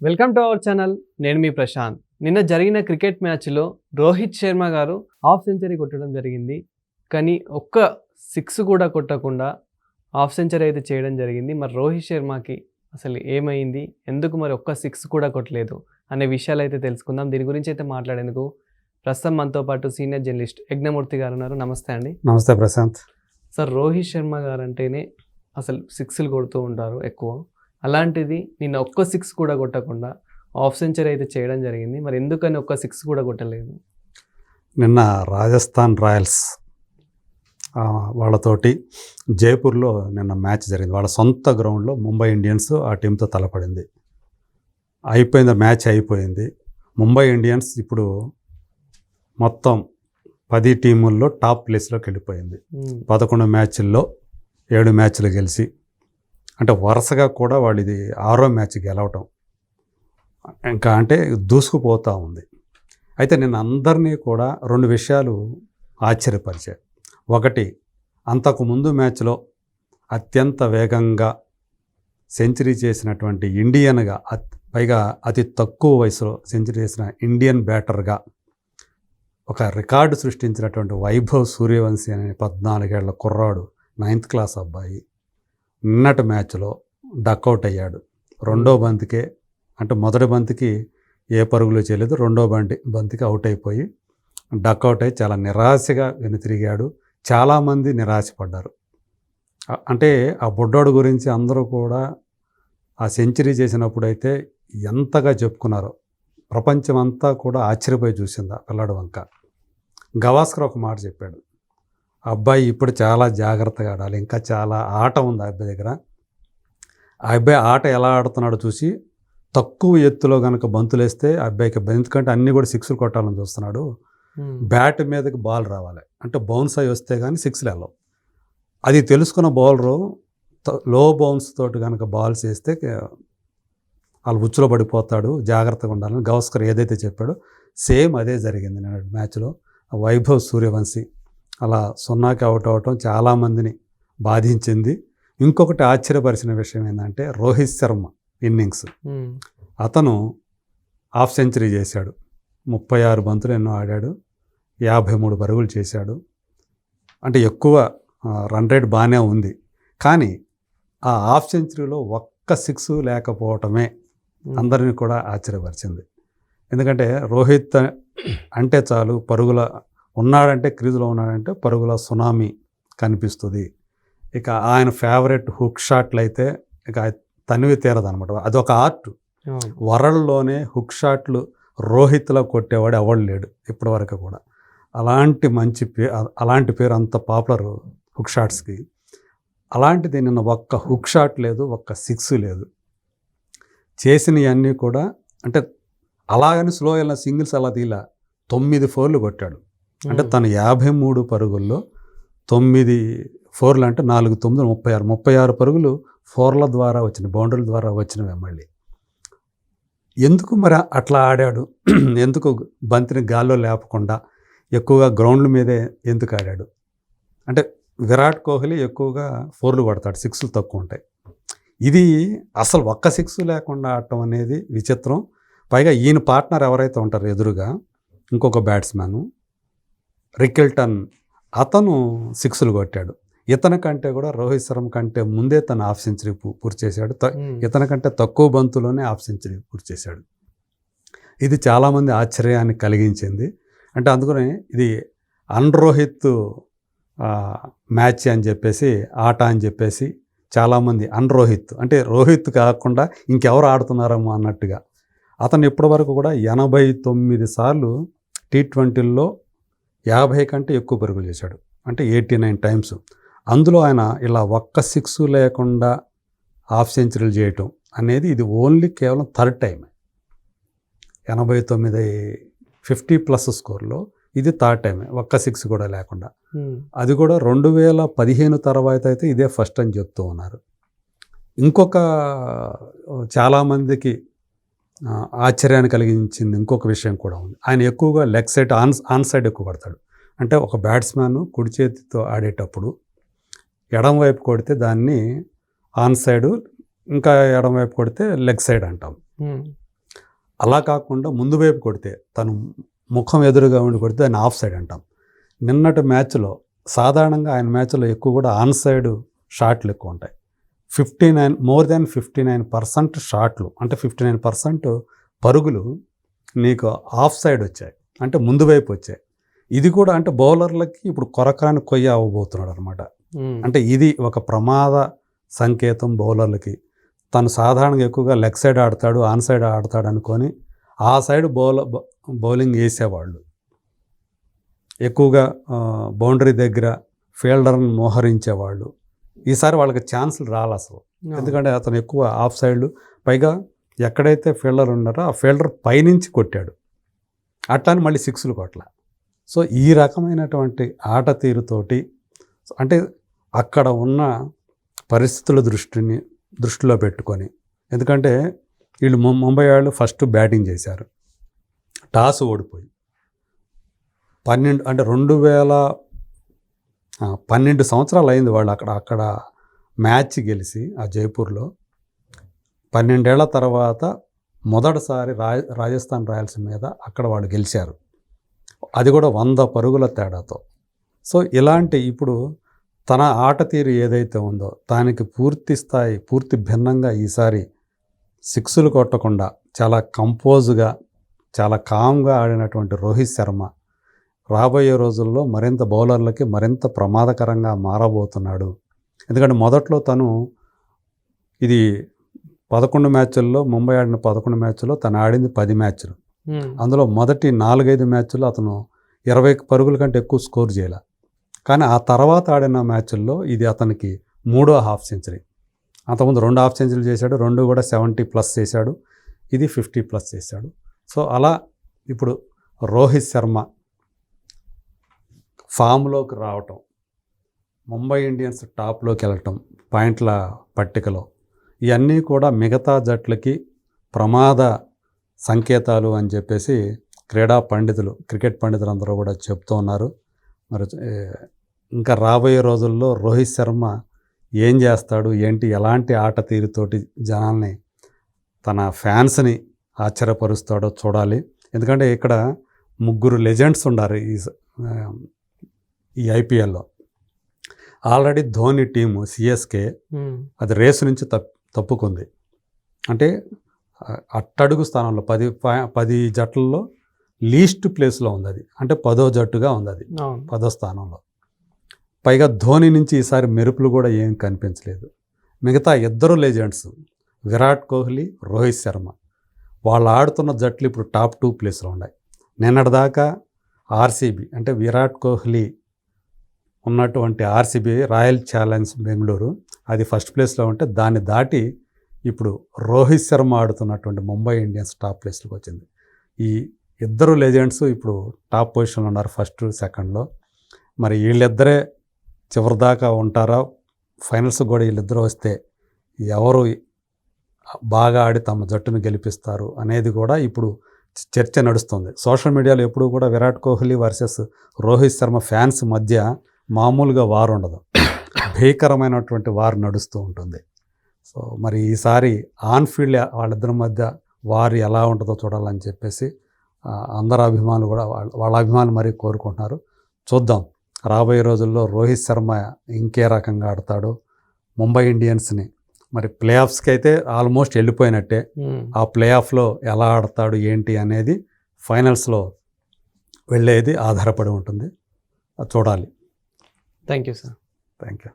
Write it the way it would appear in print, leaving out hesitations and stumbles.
Welcome to our channel. నేను మీ ప్రశాంత్. నిన్న జరిగిన క్రికెట్ మ్యాచ్లో రోహిత్ శర్మ గారు హాఫ్ సెంచరీ కొట్టడం జరిగింది. కానీ ఒక్క సిక్స్ కూడా కొట్టకుండా హాఫ్ సెంచరీ అయితే చేయడం జరిగింది. మరి రోహిత్ శర్మకి అసలు ఏమైంది, ఎందుకు మరి ఒక్క సిక్స్ కూడా కొట్టలేదు అనే విషయాలు అయితే తెలుసుకుందాం. దీని గురించి అయితే మాట్లాడేందుకు ప్రస్తుతం మనతో పాటు సీనియర్ జర్నలిస్ట్ యజ్ఞమూర్తి గారు ఉన్నారు. నమస్తే అండి. నమస్తే ప్రశాంత్. సార్, రోహిత్ శర్మ గారు అంటేనే అసలు సిక్స్లు కొడుతూ ఉంటారు ఎక్కువ. అలాంటిది నిన్న ఒక్క సిక్స్ కూడా కొట్టకుండా హాఫ్ సెంచరీ అయితే చేయడం జరిగింది. మరి ఎందుకని ఒక్క సిక్స్ కూడా కొట్టలేదు? నిన్న రాజస్థాన్ రాయల్స్ వాళ్ళతోటి జైపూర్లో నిన్న మ్యాచ్ జరిగింది. వాళ్ళ సొంత గ్రౌండ్లో ముంబై ఇండియన్స్ ఆ టీంతో తలపడింది. అయిపోయింది, మ్యాచ్ అయిపోయింది. ముంబై ఇండియన్స్ ఇప్పుడు మొత్తం 10 టీముల్లో టాప్ ప్లేస్లోకి వెళ్ళిపోయింది. 11 మ్యాచ్ల్లో 7 మ్యాచ్లు గెలిచి, అంటే వరుసగా కూడా వాళ్ళు ఇది 6వ మ్యాచ్ గెలవటం, ఇంకా అంటే దూసుకుపోతూ ఉంది. అయితే నేను అందరినీ కూడా 2 విషయాలు ఆశ్చర్యపరిచాయి. ఒకటి, అంతకుముందు మ్యాచ్లో అత్యంత వేగంగా సెంచరీ చేసినటువంటి ఇండియన్గా, పైగా అతి తక్కువ వయసులో సెంచరీ చేసిన ఇండియన్ బ్యాటర్గా ఒక రికార్డు సృష్టించినటువంటి వైభవ్ సూర్యవంశీ అనే 14 ఏళ్ల కుర్రాడు, 9th క్లాస్ అబ్బాయి నిన్నటి మ్యాచ్లో డక్అవుట్ అయ్యాడు. రెండో బంతికే, అంటే మొదటి బంతికి ఏ పరుగులు చేయలేదు, రెండో బంతికి అవుట్ అయిపోయి డక్అవుట్ అయ్యి చాలా నిరాశగా వెనుతిరిగాడు. చాలామంది నిరాశపడ్డారు. అంటే ఆ బుడ్డోడు గురించి అందరూ కూడా ఆ సెంచరీ చేసినప్పుడైతే ఎంతగా చెప్పుకున్నారో, ప్రపంచమంతా కూడా ఆశ్చర్యపోయి చూసింది ఆ పిల్లాడు వంక. గవాస్కర్ ఒక మాట చెప్పాడు, ఆ అబ్బాయి ఇప్పుడు చాలా జాగ్రత్తగా ఆడాలి, ఇంకా చాలా ఆట ఉంది ఆ అబ్బాయి దగ్గర. ఆ అబ్బాయి ఆట ఎలా ఆడుతున్నాడో చూసి తక్కువ ఎత్తులో కనుక బంతులు వేస్తే ఆ అబ్బాయికి, ఎందుకంటే అన్నీ కూడా సిక్స్లు కొట్టాలని చూస్తున్నాడు. బ్యాట్ మీదకి బాల్ రావాలి, అంటే బౌన్స్ అయ్యి వస్తే కానీ సిక్స్లు వెళ్ళవు. అది తెలుసుకున్న బౌలరు లో బౌన్స్ తోటి కనుక బాల్స్ వేస్తే వాళ్ళు ఉచ్చులో పడిపోతాడు, జాగ్రత్తగా ఉండాలని గవాస్కర్ ఏదైతే చెప్పాడో సేమ్ అదే జరిగింది నిన్న మ్యాచ్లో. వైభవ్ సూర్యవంశీ అలా 0కి అవుట్ అవటం చాలామందిని బాధించింది. ఇంకొకటి ఆశ్చర్యపరిచిన విషయం ఏంటంటే రోహిత్ శర్మ ఇన్నింగ్స్. అతను హాఫ్ సెంచరీ చేశాడు, 36 బంతులు ఎన్నో ఆడాడు, 53 పరుగులు చేశాడు. అంటే ఎక్కువ రన్ రేట్ బాగానే ఉంది. కానీ ఆ హాఫ్ సెంచరీలో ఒక్క సిక్స్ లేకపోవటమే అందరినీ కూడా ఆశ్చర్యపరిచింది. ఎందుకంటే రోహిత్ అంటే చాలు, పరుగుల ఉన్నాడంటే, క్రీజులో ఉన్నాడంటే పరుగుల సునామీ కనిపిస్తుంది. ఇక ఆయన ఫేవరెట్ హుక్ షాట్లు అయితే ఇక తనివి తీరదనమాట. అదొక ఆర్ట్. వరల్డ్లోనే హుక్ షాట్లు రోహిత్లో కొట్టేవాడు ఎవడు లేడు ఇప్పటివరకు కూడా. అలాంటి పేరు అంత పాపులర్ హుక్ షాట్స్కి. అలాంటిది నిన్న ఒక్క హుక్ షాట్ లేదు, ఒక్క సిక్స్ లేదు. చేసినవన్నీ కూడా, అంటే అలాగని స్లో వెళ్ళిన సింగిల్స్ అలా తీలా, 9 ఫోర్లు కొట్టాడు. అంటే తను 53 పరుగుల్లో 9 ఫోర్లు, అంటే 4 9 36 పరుగులు ఫోర్ల ద్వారా వచ్చినాయి, బౌండరీల ద్వారా వచ్చినవే. మళ్ళీ ఎందుకు మరి అట్లా ఆడాడు? ఎందుకు బంతిని గాల్లో లేపకుండా ఎక్కువగా గ్రౌండ్ల మీదే ఎందుకు ఆడాడు? అంటే విరాట్ కోహ్లీ ఎక్కువగా ఫోర్లు కొడతాడు, సిక్స్లు తక్కువ ఉంటాయి. ఇది అసలు ఒక్క సిక్స్ లేకుండా ఆడటం అనేది విచిత్రం. పైగా ఈయన పార్ట్నర్ ఎవరైతే ఉంటారో ఎదురుగా ఇంకొక బ్యాట్స్మెన్ రికెల్టన్, అతను సిక్స్లు కొట్టాడు. ఇతని కంటే కూడా రోహిత్ శర్మ కంటే ముందే తను హాఫ్ సెంచరీ పూర్తి చేశాడు. ఇతని కంటే తక్కువ బంతులోనే హాఫ్ సెంచరీ పూర్తి చేశాడు. ఇది చాలామంది ఆశ్చర్యాన్ని కలిగించింది. అంటే అందుకనే ఇది అన్రోహిత్ మ్యాచ్ అని చెప్పేసి, ఆట అని చెప్పేసి చాలామంది అన్రోహిత్, అంటే రోహిత్ కాకుండా ఇంకెవరు ఆడుతున్నారేమో అన్నట్టుగా. అతను ఇప్పటివరకు కూడా 89 సార్లు T20లో 50 కంటే ఎక్కువ పరుగులు చేశాడు, అంటే 89 టైమ్స్. అందులో ఆయన ఇలా ఒక్క సిక్స్ లేకుండా హాఫ్ సెంచరీలు చేయటం అనేది ఇది ఓన్లీ కేవలం 3rd టైం. 89 50+ స్కోర్లో ఇది 3rd టైం, ఒక్క సిక్స్ కూడా లేకుండా. అది కూడా 2015 తర్వాత అయితే ఇదే ఫస్ట్ అని చెప్తూ ఉన్నారు. ఇంకొక చాలామందికి ఆశ్చర్యాన్ని కలిగించింది ఇంకొక విషయం కూడా ఉంది. ఆయన ఎక్కువగా లెగ్ సైడ్ ఆన్ సైడ్ ఎక్కువ కొడతాడు. అంటే ఒక బ్యాట్స్మెన్ కుడి చేతితో ఆడేటప్పుడు ఎడం వైపు కొడితే దాన్ని ఆన్ సైడు, ఇంకా ఎడం వైపు కొడితే లెగ్ సైడ్ అంటాం. అలా కాకుండా ముందు వైపు కొడితే తను ముఖం ఎదురుగా ఉండి కొడితే దాన్ని ఆఫ్ సైడ్ అంటాం. నిన్నటి మ్యాచ్లో సాధారణంగా ఆయన మ్యాచ్లో ఎక్కువ కూడా ఆన్ సైడ్ షాట్లు ఎక్కువ ఉంటాయి. 59% షాట్లు అంటే 59% పరుగులు నీకు ఆఫ్ సైడ్ వచ్చాయి, అంటే ముందు వైపు వచ్చాయి. ఇది కూడా అంటే బౌలర్లకి ఇప్పుడు కొరకాని కొయ్య అవ్వబోతున్నాడు అనమాట. అంటే ఇది ఒక ప్రమాద సంకేతం బౌలర్లకి. తను సాధారణంగా ఎక్కువగా లెగ్ సైడ్ ఆడతాడు, ఆన్ సైడ్ ఆడతాడు అనుకొని ఆ సైడ్ బౌలింగ్ వేసేవాళ్ళు ఎక్కువగా బౌండరీ దగ్గర ఫీల్డర్ని మోహరించేవాళ్ళు. ఈసారి వాళ్ళకి ఛాన్సులు రాలి అసలు, ఎందుకంటే అతను ఎక్కువ ఆఫ్ సైడ్, పైగా ఎక్కడైతే ఫీల్డర్ ఉన్నారో ఆ ఫీల్డర్ పైనుంచి కొట్టాడు, అట్లానే మళ్ళీ సిక్స్లు కొట్ల. సో ఈ రకమైనటువంటి ఆట తీరుతోటి అంటే అక్కడ ఉన్న పరిస్థితుల దృష్టిలో పెట్టుకొని, ఎందుకంటే వీళ్ళు ముంబై వాళ్ళు ఫస్ట్ బ్యాటింగ్ చేశారు, టాస్ ఓడిపోయి 12 సంవత్సరాలు అయింది వాళ్ళు అక్కడ మ్యాచ్ గెలిచి ఆ జైపూర్లో. 12 ఏళ్ల తర్వాత మొదటిసారి రాజస్థాన్ రాయల్స్ మీద అక్కడ వాళ్ళు గెలిచారు, అది కూడా 100 పరుగుల తేడాతో. సో ఇలాంటి ఇప్పుడు తన ఆట తీరు ఏదైతే ఉందో దానికి పూర్తి భిన్నంగా ఈసారి సిక్స్లు కొట్టకుండా చాలా కంపోజ్గా చాలా కామ్గా ఆడినటువంటి రోహిత్ శర్మ రాబోయే రోజుల్లో మరింత బౌలర్లకి మరింత ప్రమాదకరంగా మారబోతున్నాడు. ఎందుకంటే మొదట్లో తను ఇది 11 మ్యాచ్ల్లో ముంబై ఆడిన 11 మ్యాచ్ల్లో తను ఆడింది 10 మ్యాచ్లు. అందులో మొదటి 4-5 మ్యాచ్ల్లో అతను 20 పరుగుల కంటే ఎక్కువ స్కోర్ చేయలే. కానీ ఆ తర్వాత ఆడిన మ్యాచ్ల్లో ఇది అతనికి 3వ హాఫ్ సెంచరీ. అంతకుముందు 2 హాఫ్ సెంచరీలు చేశాడు, 2 కూడా 70+ చేశాడు, ఇది 50+ చేశాడు. సో అలా ఇప్పుడు రోహిత్ శర్మ ఫామ్లోకి రావటం, ముంబై ఇండియన్స్ టాప్లోకి వెళ్ళటం పాయింట్ల పట్టికలో, ఇవన్నీ కూడా మిగతా జట్లకి ప్రమాద సంకేతాలు అని చెప్పేసి క్రికెట్ పండితులు అందరూ కూడా చెప్తూ ఉన్నారు. మరి ఇంకా రాబోయే రోజుల్లో రోహిత్ శర్మ ఏం చేస్తాడు ఏంటి, ఎలాంటి ఆట తీరుతోటి జనాల్ని తన ఫ్యాన్స్ని ఆశ్చర్యపరుస్తాడో చూడాలి. ఎందుకంటే ఇక్కడ 3 లెజెండ్స్ ఉన్నారు ఈ ఐపీఎల్లో. ఆల్రెడీ ధోని టీము సిఎస్కే అది రేసు నుంచి తప్పుకుంది, అంటే అట్టడుగు స్థానంలో 10 జట్లలో లీస్ట్ ప్లేస్లో ఉంది అది, అంటే 10వ జట్టుగా ఉంది అది 10వ స్థానంలో. పైగా ధోని నుంచి ఈసారి మెరుపులు కూడా ఏం కనిపించలేదు. మిగతా 2 లెజెండ్స్ విరాట్ కోహ్లీ, రోహిత్ శర్మ, వాళ్ళు ఆడుతున్న జట్లు ఇప్పుడు టాప్ 2 ప్లేస్లో ఉన్నాయి. నిన్నటిదాకా ఆర్సీబీ అంటే విరాట్ కోహ్లీ ఉన్నటువంటి ఆర్సీబీ రాయల్ ఛాలెంజ్ బెంగళూరు అది ఫస్ట్ ప్లేస్లో ఉంటే దాన్ని దాటి ఇప్పుడు రోహిత్ శర్మ ఆడుతున్నటువంటి ముంబై ఇండియన్స్ టాప్ ప్లేస్లోకి వచ్చింది. ఈ 2 లెజెండ్స్ ఇప్పుడు టాప్ పొజిషన్లో ఉన్నారు, ఫస్ట్ సెకండ్లో. మరి వీళ్ళిద్దరే చివరిదాకా ఉంటారా, ఫైనల్స్ కూడా వీళ్ళిద్దరూ వస్తే ఎవరు బాగా ఆడి తమ జట్టును గెలిపిస్తారు అనేది కూడా ఇప్పుడు చర్చ నడుస్తుంది. సోషల్ మీడియాలో ఎప్పుడు కూడా విరాట్ కోహ్లీ వర్సెస్ రోహిత్ శర్మ ఫ్యాన్స్ మధ్య మామూలుగా వార్ ఉండదు, భీకరమైనటువంటి వార్ నడుస్తూ ఉంటుంది. సో మరి ఈసారి ఆన్ఫీల్డ్ వాళ్ళిద్దరి మధ్య వార్ ఎలా ఉంటుందో చూడాలని చెప్పేసి అందరు అభిమానులు కూడా వాళ్ళ అభిమానులు మరీ కోరుకుంటున్నారు. చూద్దాం రాబోయే రోజుల్లో రోహిత్ శర్మ ఇంకే రకంగా ఆడతాడో. ముంబై ఇండియన్స్ని మరి ప్లే ఆఫ్స్కి అయితే ఆల్మోస్ట్ వెళ్ళిపోయినట్టే, ఆ ప్లే ఆఫ్లో ఎలా ఆడతాడు ఏంటి అనేది ఫైనల్స్లో వెళ్ళేది ఆధారపడి ఉంటుంది, చూడాలి. Thank you sir. Thank you.